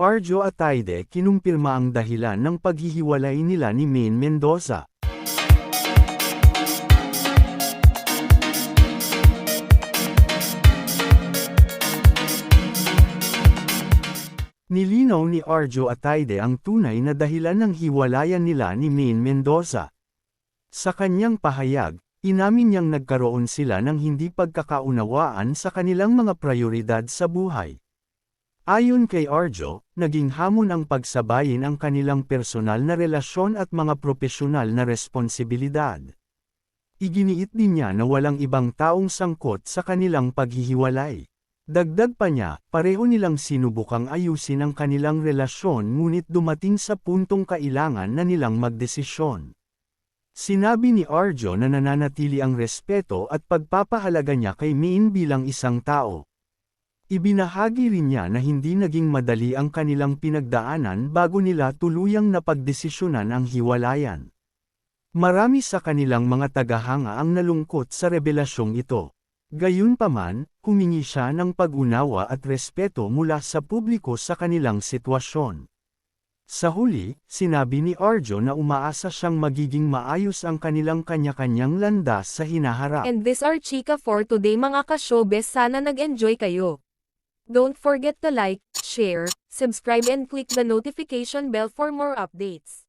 Arjo Ataide kinumpirma ang dahilan ng paghihiwalay nila ni Maine Mendoza. Nilinaw ni Arjo Ataide ang tunay na dahilan ng hiwalayan nila ni Maine Mendoza. Sa kanyang pahayag, inamin niyang nagkaroon sila ng hindi pagkakaunawaan sa kanilang mga prioridad sa buhay. Ayon kay Arjo, naging hamon ang pagsabayin ang kanilang personal na relasyon at mga propesyonal na responsibilidad. Iginiit din niya na walang ibang taong sangkot sa kanilang paghihiwalay. Dagdag pa niya, pareho nilang sinubukang ayusin ang kanilang relasyon ngunit dumating sa puntong kailangan na nilang magdesisyon. Sinabi ni Arjo na nananatili ang respeto at pagpapahalaga niya kay Maine bilang isang tao. Ibinahagi rin niya na hindi naging madali ang kanilang pinagdaanan bago nila tuluyang napagdesisyonan ang hiwalayan. Marami sa kanilang mga tagahanga ang nalungkot sa revelasyong ito. Gayunpaman, humingi siya ng pag-unawa at respeto mula sa publiko sa kanilang sitwasyon. Sa huli, sinabi ni Arjo na umaasa siyang magiging maayos ang kanilang kanya-kanyang landas sa hinaharap. And this are chika for today mga ka-showbiz, sana nag-enjoy kayo. Don't forget to like, share, subscribe and click the notification bell for more updates.